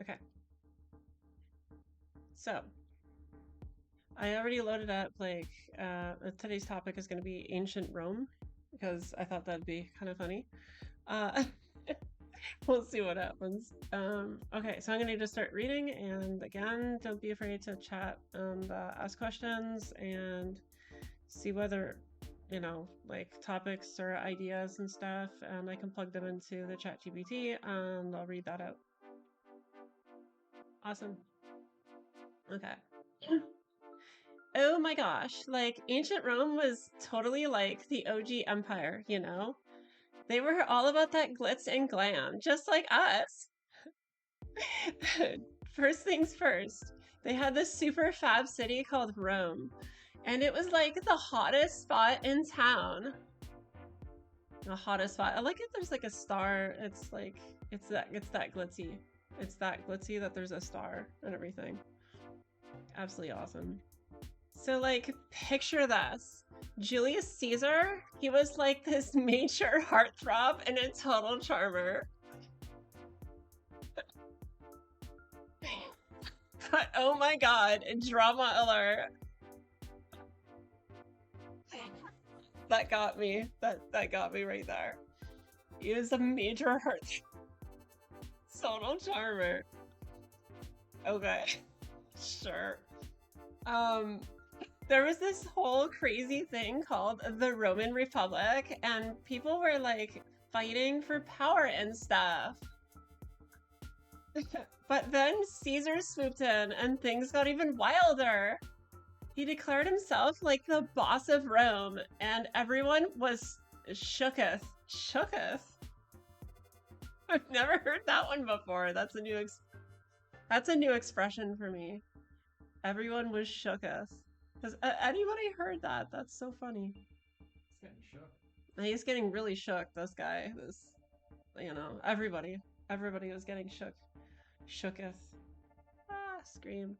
Okay. So, I already loaded up today's topic is going to be ancient Rome because I thought that'd be kind of funny. Uh, we'll see what happens. Okay, so I'm going to just start reading, and again, don't be afraid to chat and ask questions and see whether, like topics or ideas and stuff, and I can plug them into the chat GPT and I'll read that out. Awesome. Okay. Oh my gosh, like ancient Rome was totally like the OG empire, you know? They were all about that glitz and glam, just like us. First things first, they had this super fab city called Rome, and it was like the hottest spot in town. The hottest spot. I like it. There's like a star. It's that glitzy. It's that glitzy that there's a star and everything. Absolutely awesome. So, like, picture this. Julius Caesar, he was like this major heartthrob and a total charmer. But oh my god, drama alert. That got me. That got me right there. He was a major heart total charmer. Okay. Sure. Um there was this whole crazy thing called the Roman Republic, and people were like fighting for power and stuff. But then Caesar swooped in and things got even wilder. He declared himself like the boss of Rome, and everyone was shooketh. Shooketh? I've never heard that one before. That's a new expression for me. Everyone was shooketh. Has anybody heard that? That's so funny. It's getting shook. He's getting really shook, this guy. Everybody. Everybody was getting shook. Shooketh. Ah, scream.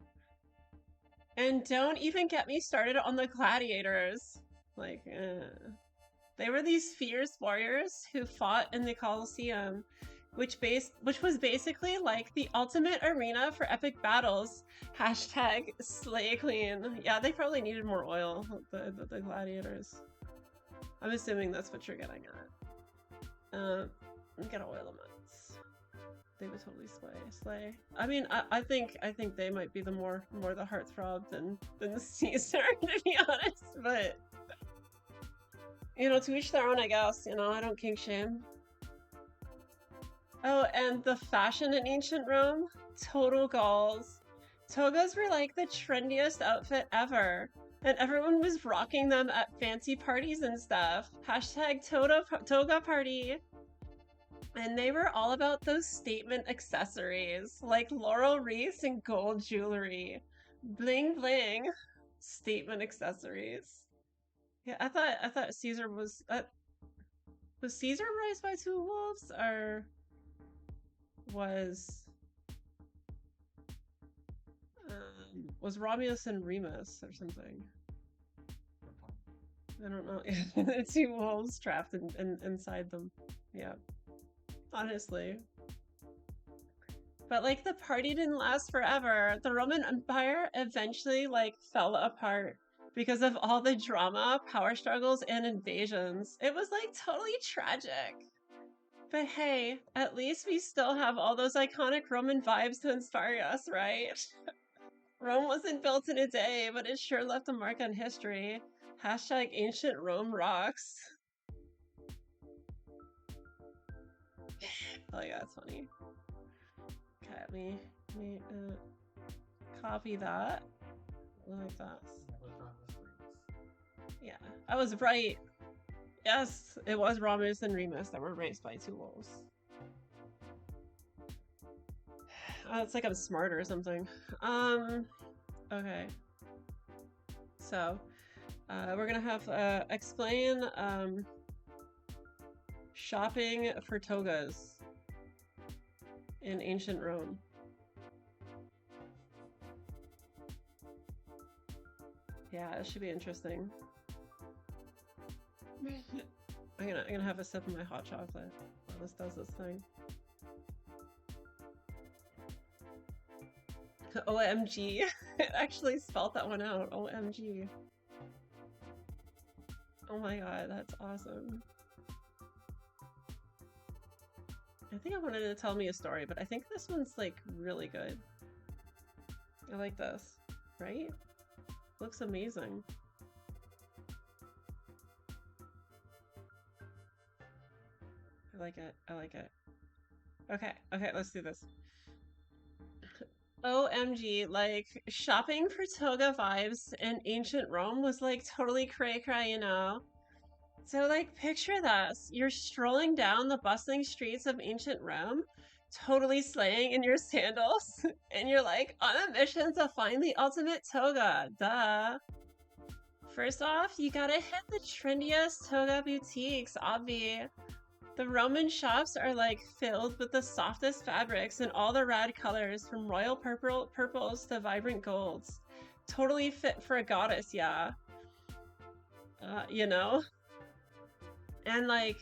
And don't even get me started on the gladiators. They were these fierce warriors who fought in the Colosseum, which was basically like the ultimate arena for epic battles. Hashtag slay queen. Yeah, they probably needed more oil, the gladiators. I'm assuming that's what you're getting at. I'm gonna oil them up. They would totally slay. I mean, I think they might be the more the heartthrob than the Caesar, to be honest. But to each their own, I guess. I don't kink shame. Oh, and the fashion in ancient Rome, total galls. Togas were like the trendiest outfit ever. And everyone was rocking them at fancy parties and stuff. Hashtag toga party. And they were all about those statement accessories, like laurel wreaths and gold jewelry. Bling bling. Statement accessories. Yeah, I thought Caesar was Caesar raised by two wolves, or was was Romulus and Remus or something? I don't know. The two wolves trapped inside them. Yeah. Honestly. But like the party didn't last forever. The Roman Empire eventually like fell apart because of all the drama, power struggles, and invasions. It was like totally tragic. But hey, at least we still have all those iconic Roman vibes to inspire us, right? Rome wasn't built in a day, but it sure left a mark on history. Hashtag ancient Rome rocks. Oh yeah, that's funny. Okay, let me copy that. Like that. Yeah, I was right. Yes, it was Romulus and Remus that were raised by two wolves. It's like I'm smart or something. Okay. So, we're gonna have explain shopping for togas in ancient Rome. Yeah, it should be interesting. I'm gonna have a sip of my hot chocolate while this does this thing. OMG. It actually spelled that one out. OMG. Oh my god, that's awesome. I think I wanted to tell me a story, but I think this one's like really good. I like this, right? Looks amazing. I like it. I like it. Okay, okay, let's do this. OMG, like shopping for toga vibes in ancient Rome was like totally cray cray, you know? So like picture this. You're strolling down the bustling streets of ancient Rome, totally slaying in your sandals, and you're like on a mission to find the ultimate toga. Duh. First off, you gotta hit the trendiest toga boutiques, obvi. The Roman shops are like filled with the softest fabrics and all the rad colors from royal purples to vibrant golds. Totally fit for a goddess, yeah. You know? And like,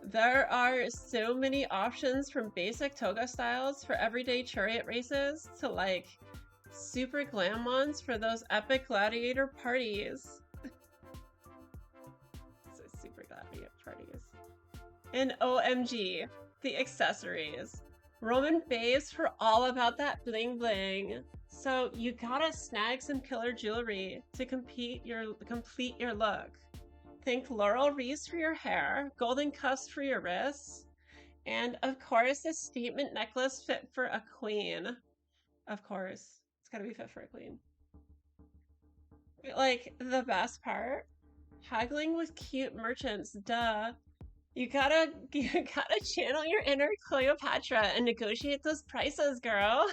there are so many options from basic toga styles for everyday chariot races to like super glam ones for those epic gladiator parties. So super gladiator parties. And OMG, the accessories. Roman babes were all about that bling bling. So you gotta snag some killer jewelry to complete your look. Think laurel wreaths for your hair, golden cuffs for your wrists, and of course a statement necklace fit for a queen. Of course, it's gotta be fit for a queen. But, like, the best part? Haggling with cute merchants, duh. You gotta channel your inner Cleopatra and negotiate those prices, girl.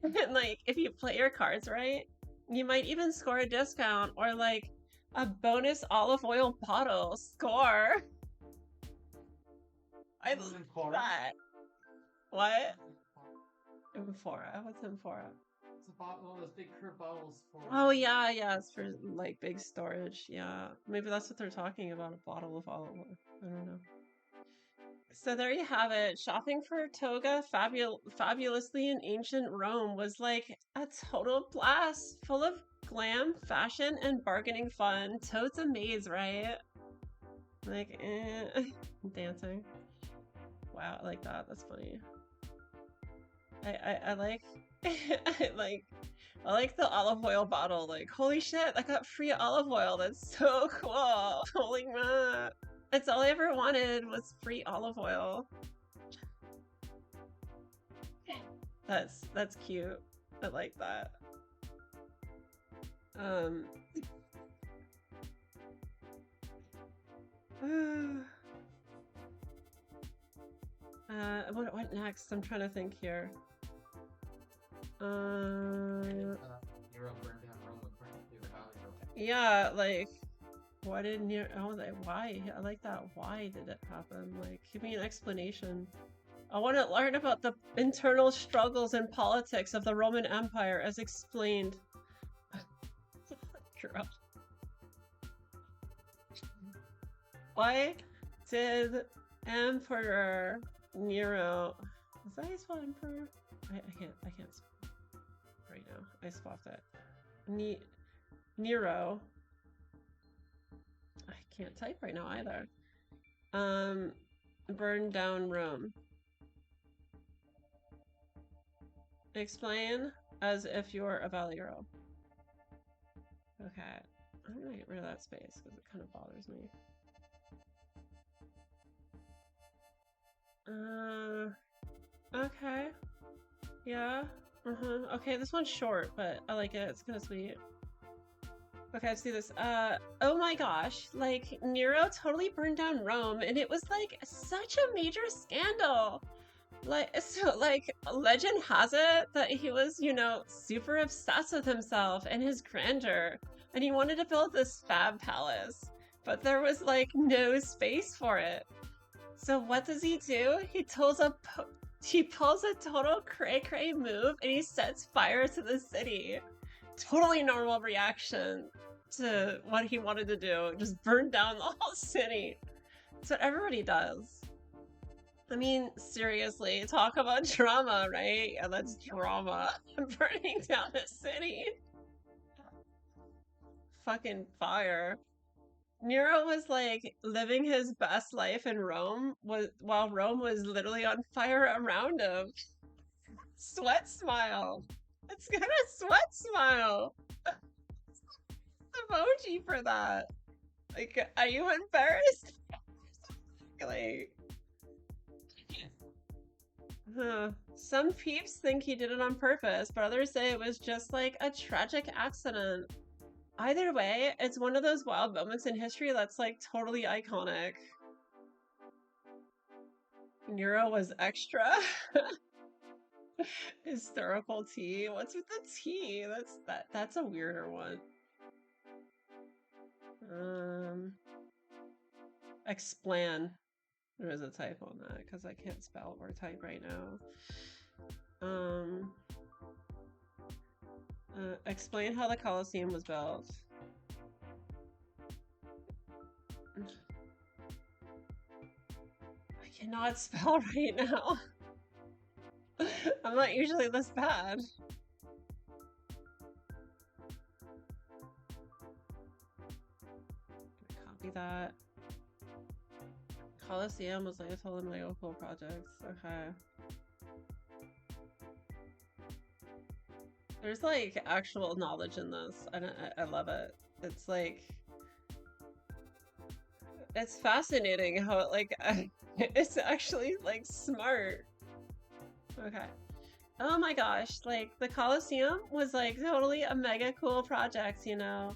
And like, if you play your cards right, you might even score a discount or like a bonus olive oil bottle. Score! I love that. What? Amphora? What's amphora? It's a bottle, one of those big curved bottles for. Oh yeah, yeah, it's for like big storage. Yeah, maybe that's what they're talking about, a bottle of olive oil. I don't know. So there you have it. Shopping for toga fabulously in ancient Rome was like a total blast, full of glam, fashion, and bargaining fun. Totes a maze, right? Like, dancing. Wow, I like that. That's funny. I like I like the olive oil bottle. Like, holy shit, I got free olive oil. That's so cool. Holy crap. That's all I ever wanted was free olive oil. That's cute. I like that. What next? I'm trying to think here. Nero burned down Rome according to the Valley. Yeah, like, why did Nero? Oh, why? I like that. Why did it happen? Like, give me an explanation. I want to learn about the internal struggles and politics of the Roman Empire as explained. Girl. Why did Emperor Nero? Is that how you spell Emperor? I can't spell right now. I swapped it. Nero. I can't type right now either. Burn down Rome. Explain as if you're a Valley girl. Okay, I'm gonna get rid of that space because it kind of bothers me. Okay. Yeah. Okay, this one's short, but I like it. It's kind of sweet. Okay, let's do this. Oh my gosh. Like, Nero totally burned down Rome, and it was, like, such a major scandal. Like, so, like, legend has it that he was, you know, super obsessed with himself and his grandeur, and he wanted to build this fab palace, but there was, like, no space for it. So what does he do? He pulls a total cray-cray move, and he sets fire to the city. Totally normal reaction to what he wanted to do. Just burn down the whole city. That's what everybody does. I mean, seriously, talk about drama, right? Yeah, that's drama. Burning down the city. Fucking fire. Nero was like living his best life in Rome was while Rome was literally on fire around him. Sweat smile. It's got a sweat smile. Emoji for that. Like, are you embarrassed? Like, huh. Some peeps think he did it on purpose, but others say it was just like a tragic accident. Either way, it's one of those wild moments in history that's like totally iconic. Nero was extra. Historical tea. What's with the tea? That's a weirder one. Um, Explan. There is a typo on that because I can't spell or type right now. Explain how the Colosseum was built. I cannot spell right now. I'm not usually this bad. Copy that. Colosseum was like a total Lego cool projects. Okay. There's like actual knowledge in this. I love it. It's like it's fascinating how it like it's actually like smart. Okay. Oh my gosh, like the Colosseum was like totally a mega cool project, you know.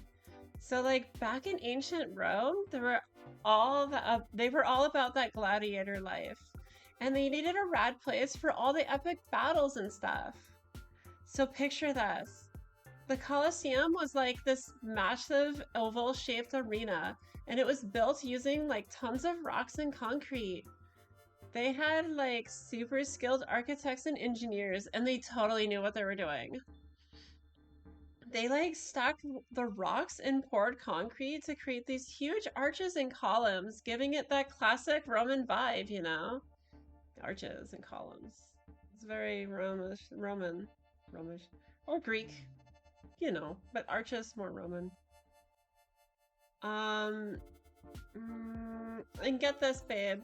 So like back in ancient Rome, they were all about that gladiator life. And they needed a rad place for all the epic battles and stuff. So picture this. The Colosseum was like this massive oval shaped arena, and it was built using like tons of rocks and concrete. They had like super skilled architects and engineers, and they totally knew what they were doing. They like stacked the rocks and poured concrete to create these huge arches and columns, giving it that classic Roman vibe, you know? Arches and columns. It's very Romish, or Greek, you know, but arches more Roman. Um, and get this, babe.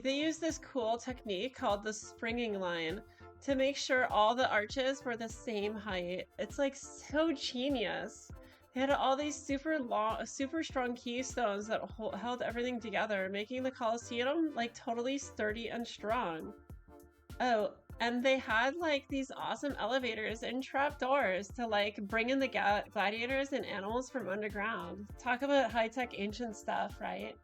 They use this cool technique called the springing line to make sure all the arches were the same height. It's like so genius. They had all these super long, super strong keystones that held everything together, making the Colosseum like totally sturdy and strong. Oh, and they had like these awesome elevators and trapdoors to like bring in the gladiators and animals from underground. Talk about high-tech ancient stuff, right?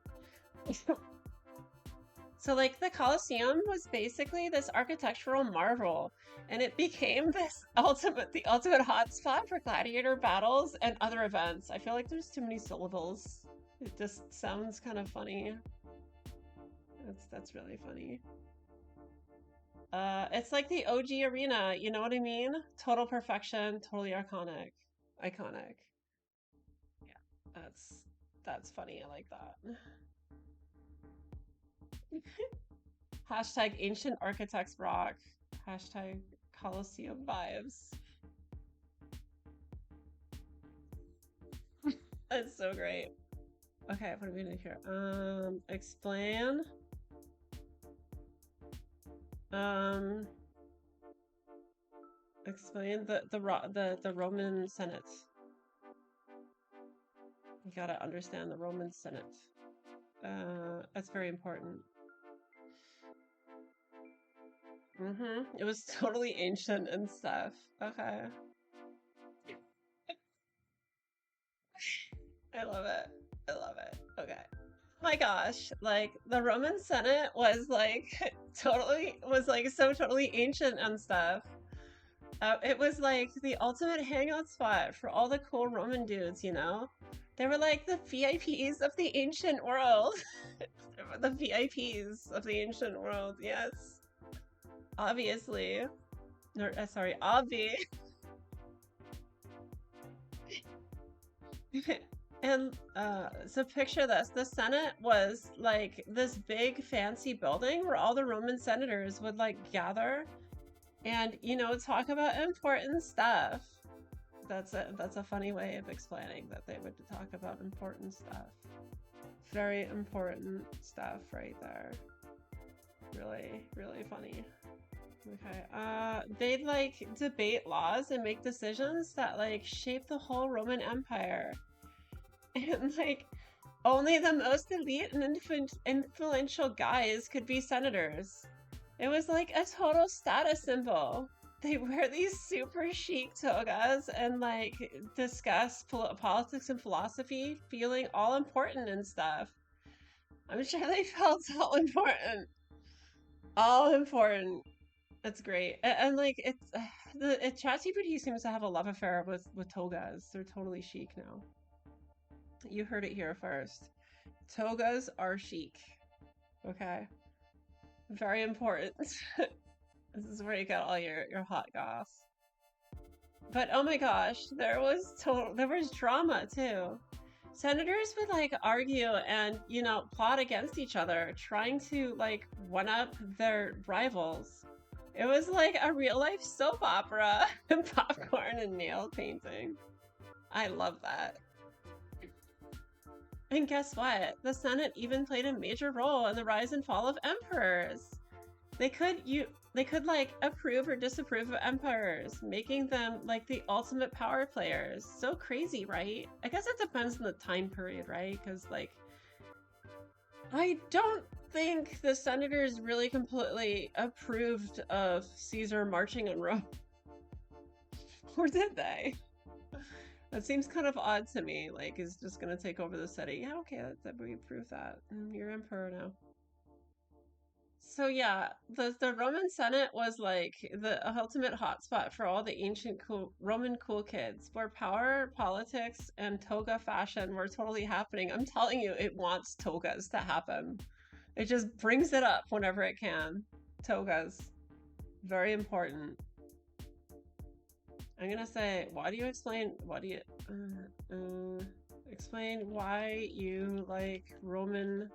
So like the Colosseum was basically this architectural marvel, and it became the ultimate hotspot for gladiator battles and other events. I feel like there's too many syllables. It just sounds kind of funny. That's really funny. It's like the OG arena, you know what I mean? Total perfection, totally iconic. Iconic. Yeah, that's funny. I like that. Hashtag ancient architects rock. Hashtag Colosseum vibes. That's so great. Okay, what are we gonna do here? Explain. Explain the Roman Senate. You gotta understand the Roman Senate. That's very important. It was totally ancient and stuff. Okay. I love it. I love it. Okay. My gosh, like the Roman Senate was like so totally ancient and stuff. It was like the ultimate hangout spot for all the cool Roman dudes, you know? They were like the VIPs of the ancient world. The VIPs of the ancient world, yes. Obviously. Or, sorry, obvi. And so picture this. The Senate was like this big fancy building where all the Roman senators would like gather and, talk about important stuff. That's a funny way of explaining that they would talk about important stuff. Very important stuff right there. Really, really funny. Okay. They'd like debate laws and make decisions that like shape the whole Roman Empire. And like only the most elite and influential guys could be senators. It was like a total status symbol. They wear these super chic togas and like discuss politics and philosophy, feeling all important and stuff. I'm sure they felt all important. All important. That's great. And like it's the ChatGPT seems to have a love affair with togas. They're totally chic now. You heard it here first. Togas are chic. Okay. Very important. This is where you get all your hot goss. But oh my gosh, there was drama too. Senators would like argue and, plot against each other, trying to like one up their rivals. It was like a real life soap opera, popcorn and nail painting. I love that. And guess what? The Senate even played a major role in the rise and fall of emperors. They could like approve or disapprove of emperors, making them like the ultimate power players. So crazy, right? I guess it depends on the time period, right? Because like I don't think the senators really completely approved of Caesar marching in Rome. Or did they? That seems kind of odd to me. Like, he's just gonna take over the city. Yeah, okay, we approve that. You're emperor now. So yeah, the Roman Senate was like the ultimate hotspot for all the ancient Roman cool kids, where power, politics, and toga fashion were totally happening. I'm telling you, it wants togas to happen. It just brings it up whenever it can. Togas, very important. I'm gonna say, why do you explain? Why do you explain why you like Roman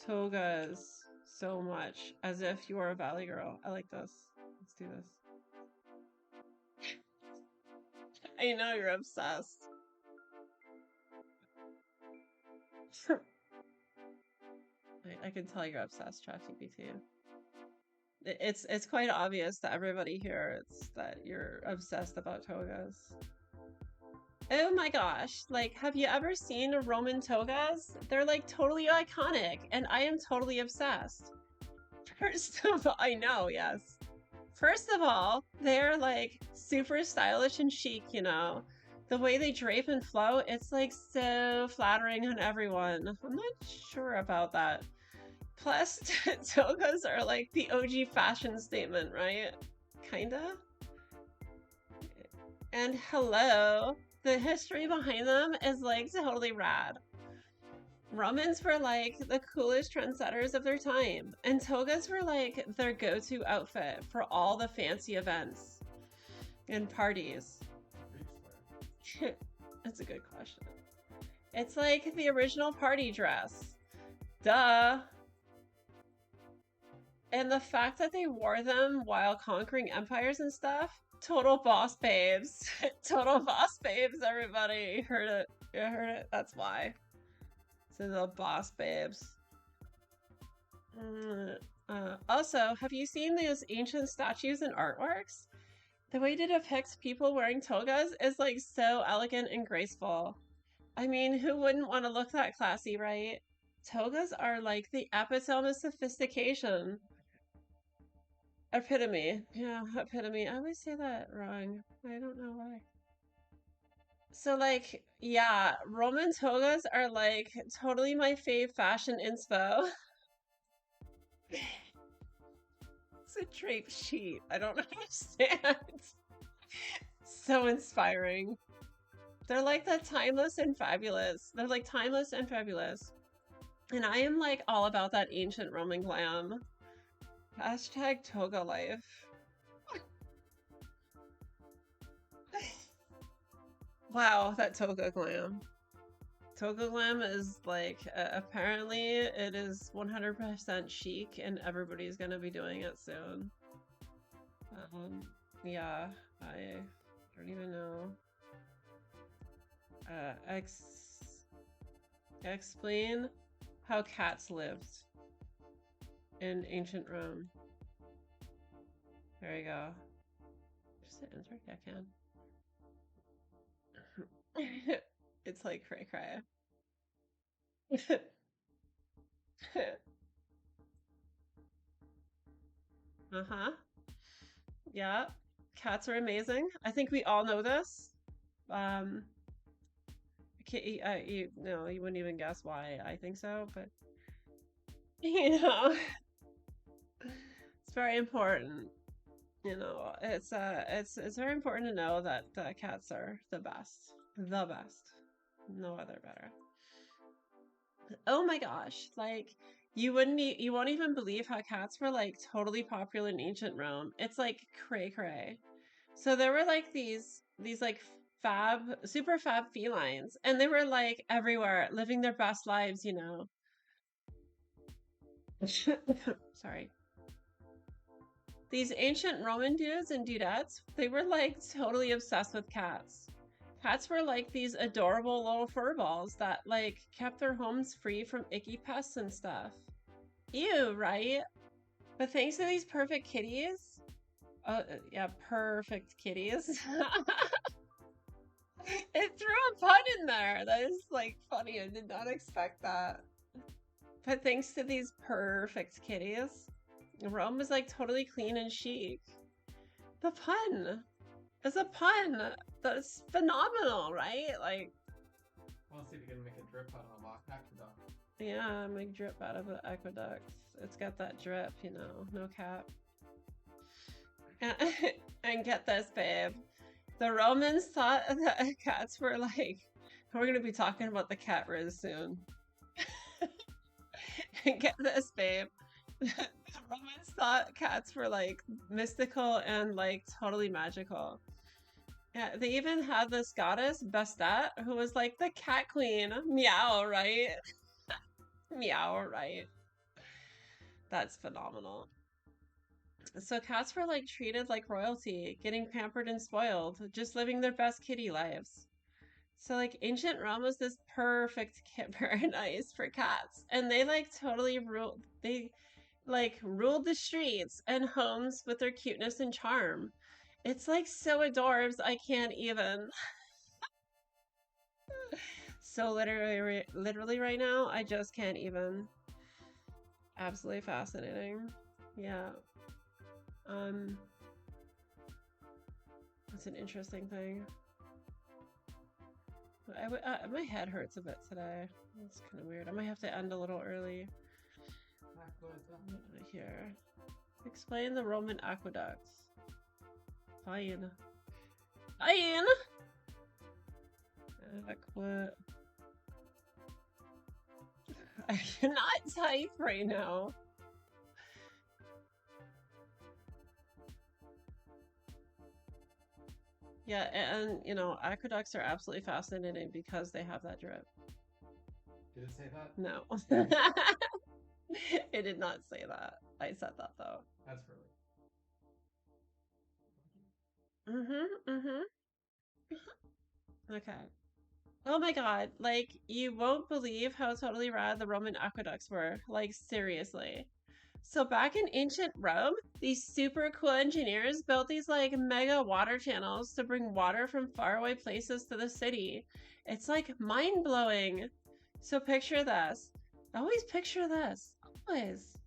togas so much, as if you are a valley girl? I like this. Let's do this. I know you're obsessed. I can tell you're obsessed, ChatGPT. It's quite obvious to everybody here. It's that you're obsessed about togas. Oh my gosh, like, have you ever seen Roman togas? They're like totally iconic, and I am totally obsessed. First of all, I know, yes. First of all, they're like super stylish and chic. The way they drape and flow, it's like so flattering on everyone. I'm not sure about that. Plus, togas are like the OG fashion statement, right? Kinda? And hello, the history behind them is like totally rad. Romans were like the coolest trendsetters of their time, and togas were like their go to outfit for all the fancy events and parties. That's a good question. It's like the original party dress. Duh. And the fact that they wore them while conquering empires and stuff, total boss babes. Total boss babes, everybody. Heard it. You heard it? That's why. So the boss babes. Also, have you seen those ancient statues and artworks? The way to depict people wearing togas is like so elegant and graceful. I mean, who wouldn't want to look that classy, right? Togas are like the epitome of sophistication. Epitome. Yeah, epitome. I always say that wrong. I don't know why. So like, yeah, Roman togas are like totally my fave fashion inspo. It's a drape sheet. I don't understand. So inspiring. They're like the timeless and fabulous. They're like timeless and fabulous. And I am like all about that ancient Roman glam. Hashtag toga life. Wow, that toga glam. Togoglam is like apparently it is 100% chic and everybody's gonna be doing it soon. Yeah, I don't even know. Explain how cats lived in ancient Rome. There you go. Just hit enter? Yeah, I can. It's like cray cray. Uh-huh. Yeah. Cats are amazing. I think we all know this. Um, you no, you wouldn't even guess why I think so, but you know, it's very important. You know, it's very important to know that cats are the best. The best. No other better. Oh my gosh, like you won't even believe how cats were like totally popular in ancient Rome. It's like cray cray. So there were like these like super fab felines, and they were like everywhere, living their best lives, you know. Sorry. These ancient Roman dudes and dudettes, they were like totally obsessed with cats. Cats were like these adorable little fur balls that like kept their homes free from icky pests and stuff. Ew, right? But thanks to these perfect kitties, yeah, perfect kitties. It threw a pun in there. That is like funny. I did not expect that. But thanks to these perfect kitties, Rome was like totally clean and chic. The pun is a pun. That's phenomenal, right? Like, We'll see if we can make a drip out of a lock aqueduct. yeah, make drip out of the aqueducts. It's got that drip, you know, no cap. And get this, babe. The Romans thought that cats were like, we're going to be talking about the cat riz soon. Get this, babe. The Romans thought cats were like mystical and like totally magical. Yeah, they even had this goddess, Bastet, who was like the cat queen. Meow, right? Meow, right? That's phenomenal. So cats were like treated like royalty, getting pampered and spoiled, just living their best kitty lives. So like ancient Rome was this perfect paradise for cats, and they like totally ruled. They like ruled the streets and homes with their cuteness and charm. It's like so adorbs, I can't even. So literally right now, I just can't even. Absolutely fascinating. Yeah. It's an interesting thing. My head hurts a bit today. It's kind of weird. I might have to end a little early. Here. Explain the Roman aqueducts. Fine. Fine! I cannot type right now. Yeah, and you know, aqueducts are absolutely fascinating because they have that drip. Did it say that? No. It did not say that. I said that though. That's really. Okay. Oh my god, like, you won't believe how totally rad the Roman aqueducts were. Like, seriously. So back in ancient Rome, these super cool engineers built these like mega water channels to bring water from faraway places to the city. It's like mind blowing. So picture this. Always picture this. Always.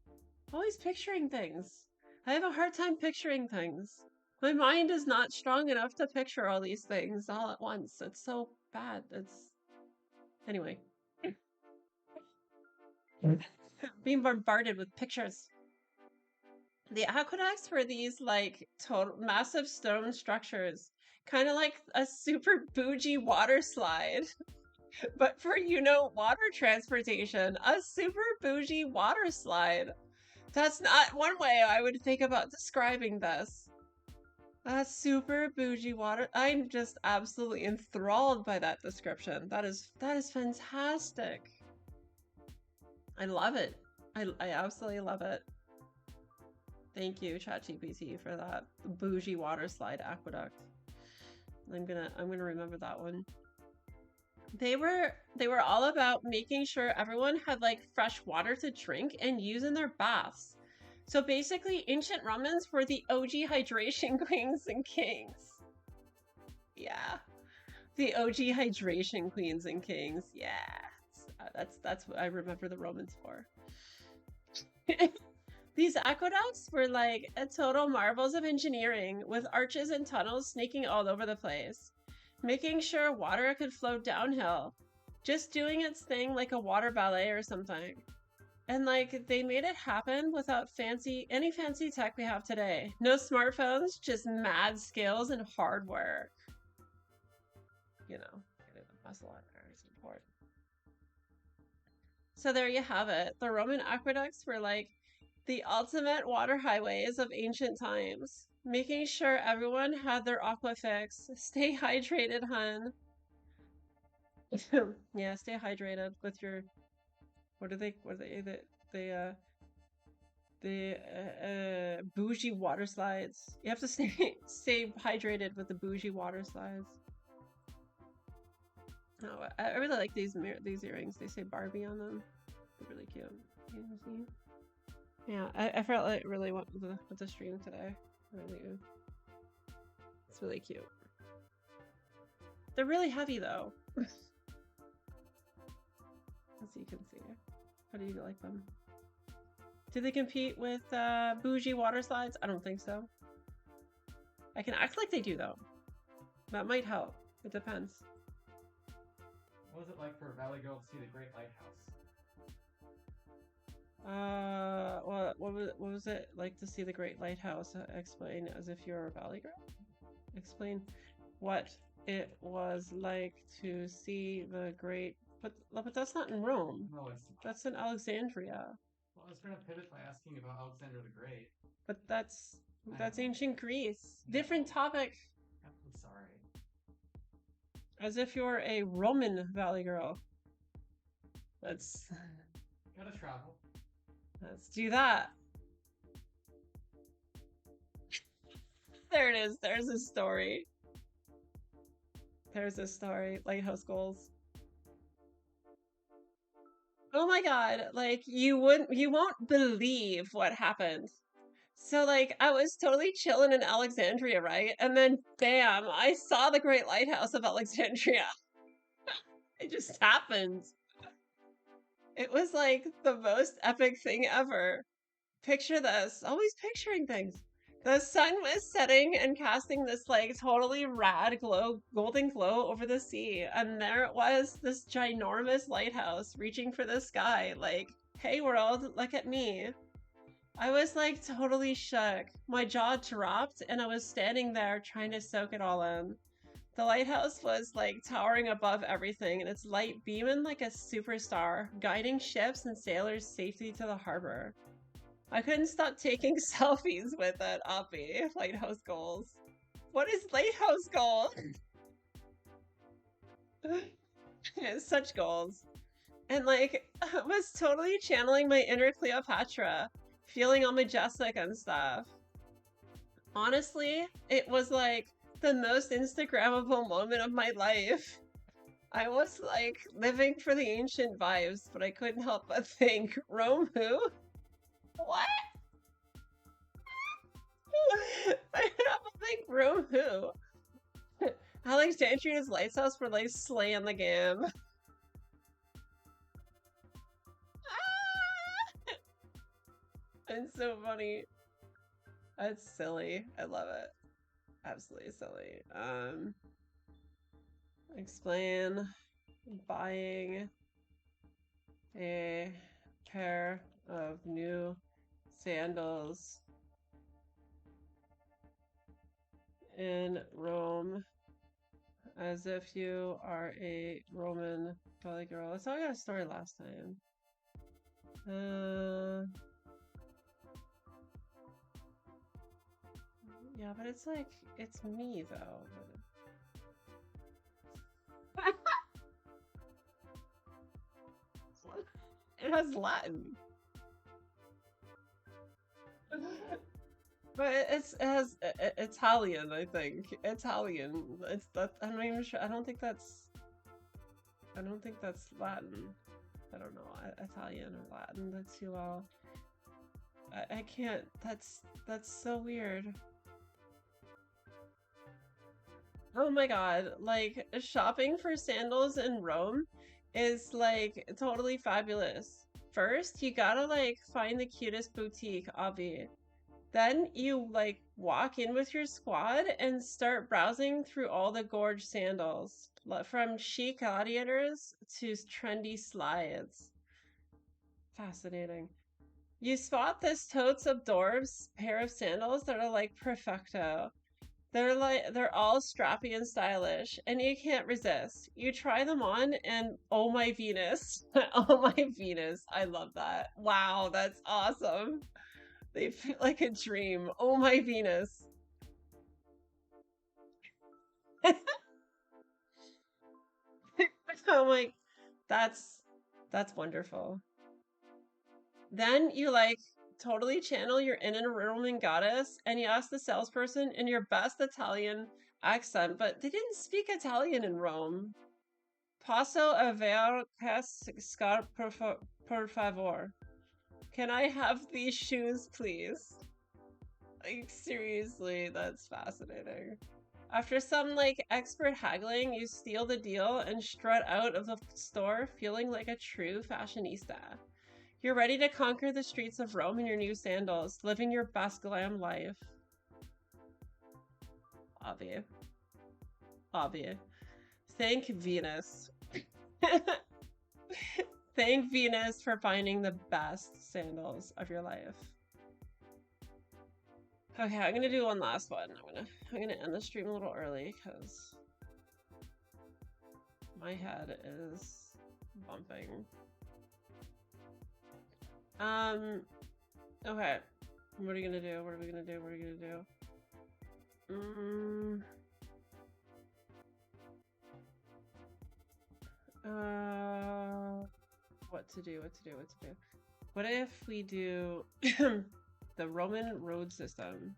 Always picturing things. I have a hard time picturing things. My mind is not strong enough to picture all these things all at once. It's so bad. It's anyway. Being bombarded with pictures. The aqueducts were these like total massive stone structures, kind of like a super bougie water slide, but for water transportation, a super bougie water slide. That's not one way I would think about describing this. That's super bougie water. I'm just absolutely enthralled by that description. That is fantastic. I love it. I absolutely love it. Thank you, ChatGPT, for that bougie water slide aqueduct. I'm gonna remember that one. They were all about making sure everyone had like fresh water to drink and use in their baths. So basically, ancient Romans were the OG hydration queens and kings. Yeah, the OG hydration queens and kings. Yeah, that's what I remember the Romans for. These aqueducts were like a total marvels of engineering, with arches and tunnels snaking all over the place, making sure water could flow downhill, just doing its thing like a water ballet or something. And like they made it happen without any fancy tech we have today. No smartphones, just mad skills and hard work. You know, getting the muscle on there is important. So there you have it. The Roman aqueducts were like the ultimate water highways of ancient times, making sure everyone had their aqua fix. Stay hydrated, hun. Yeah, stay hydrated with your the bougie water slides. You have to stay hydrated with the bougie water slides. Oh, I really like these earrings. They say Barbie on them. They're really cute. You see? Yeah, I felt like really went with the stream today. Really, it's really cute. They're really heavy though, as you can see. How do you like them? Do they compete with bougie water slides? I don't think so. I can act like they do though. That might help. It depends. What was it like for a Valley Girl to see the Great Lighthouse? What was it like to see the Great Lighthouse? Explain as if you're a Valley Girl. Explain what it was like to see the Great. But that's not in Rome. No, that's in Alexandria. Well, I was going to pivot by asking about Alexander the Great. But that's ancient Greece. Different topic. I'm sorry. As if you're a Roman Valley Girl. Let's gotta travel. Let's do that. There it is. There's a story. There's a story. Lighthouse goals. Oh my god, like you won't believe what happened. So like I was totally chilling in Alexandria, right? And then bam, I saw the Great Lighthouse of Alexandria. It just happened. It was like the most epic thing ever. Picture this. Always picturing things. The sun was setting and casting this like totally rad golden glow over the sea. And there it was, this ginormous lighthouse reaching for the sky. Like, hey world, look at me. I was like totally shook. My jaw dropped and I was standing there trying to soak it all in. The lighthouse was like towering above everything and its light beaming like a superstar, guiding ships and sailors safely to the harbor. I couldn't stop taking selfies with it, Oppie. Lighthouse goals. What is lighthouse goals? Such goals. And like, I was totally channeling my inner Cleopatra, feeling all majestic and stuff. Honestly, it was like the most Instagrammable moment of my life. I was like living for the ancient vibes, but I couldn't help but think, Rome who? What? I don't think Rome who? Alexandria's lighthouse were like slaying the game. It's so funny. That's silly. I love it. Absolutely silly. Explain buying a pair of new sandals in Rome as if you are a Roman Valley Girl. That's how I got a story last time. Yeah, but it's like, it's me though. It has Latin. But it has Italian, I think. Italian. It's that I'm not even sure. I don't think that's Latin. I don't know. Italian or Latin. That's too well. I can't. That's so weird. Oh my God. Like shopping for sandals in Rome is like totally fabulous. First, you gotta like find the cutest boutique, obvi. Then you like walk in with your squad and start browsing through all the gorge sandals, from chic gladiators to trendy slides. Fascinating. You spot this totes of dwarves pair of sandals that are like perfecto. They're all strappy and stylish, and you can't resist. You try them on, and oh my Venus, oh my Venus, I love that. Wow, that's awesome. They feel like a dream. Oh my Venus. I'm like, that's that's wonderful. Then you like totally channel your inner Roman goddess and you ask the salesperson in your best Italian accent, but they didn't speak Italian in Rome. Paso a ver cascar por favor. Can I have these shoes, please? Like, seriously, that's fascinating. After some like expert haggling, you steal the deal and strut out of the store feeling like a true fashionista. You're ready to conquer the streets of Rome in your new sandals, living your best glam life. Obvious. Obvious. Thank Venus. Thank Venus for finding the best sandals of your life. Okay, I'm gonna do one last one. I'm gonna end the stream a little early because my head is bumping. Okay. What are you gonna do? What are we gonna do? What are we gonna do? What to do? What to do? What to do? What if we do the Roman road system?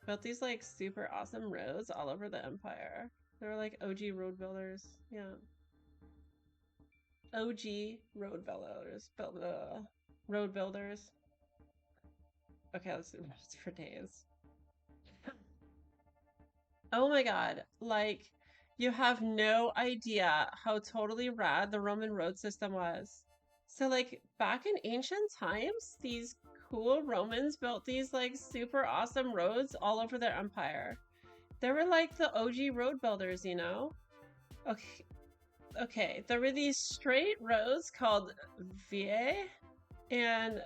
Built these like super awesome roads all over the empire. They were like OG road builders. Yeah. OG road builders. Road builders. Okay, let's do roads for days. Oh my God. Like, you have no idea how totally rad the Roman road system was. So, like, back in ancient times, these cool Romans built these, like, super awesome roads all over their empire. They were like the OG road builders, you know? Okay. Okay, there were these straight roads called vie, and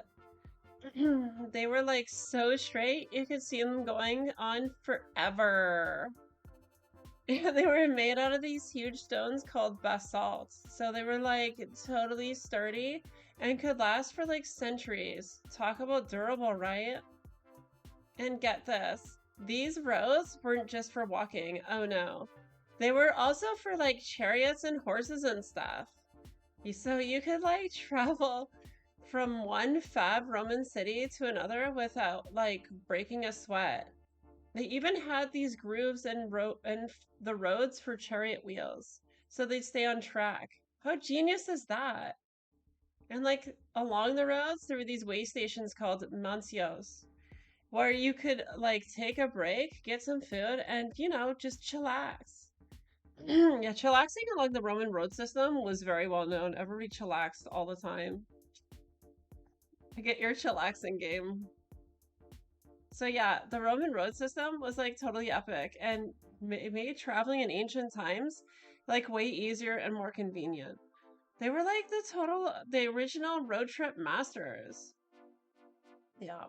they were like so straight you could see them going on forever. Yeah, they were made out of these huge stones called basalts. So they were like totally sturdy and could last for like centuries. Talk about durable, right? And get this, these roads weren't just for walking. Oh no. They were also for like chariots and horses and stuff. So you could like travel from one fab Roman city to another without like breaking a sweat. They even had these grooves and the roads for chariot wheels, so they'd stay on track. How genius is that? And like along the roads, there were these way stations called mancios, where you could like take a break, get some food, and just chillax. Yeah, chillaxing along the Roman road system was very well known. Everybody chillaxed all the time. Get your chillaxing game. So yeah, the Roman road system was like totally epic and made traveling in ancient times like way easier and more convenient. They were like the original road trip masters. Yeah.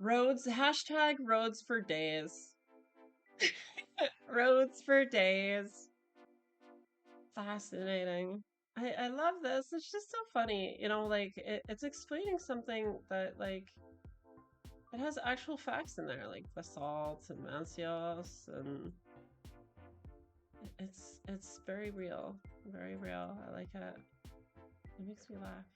Roads, hashtag roads for days. Roads for days. Fascinating. I love this. It's just so funny, like it's explaining something that like it has actual facts in there, like basalt and mancios, and it's very real, very real. I like it. It makes me laugh.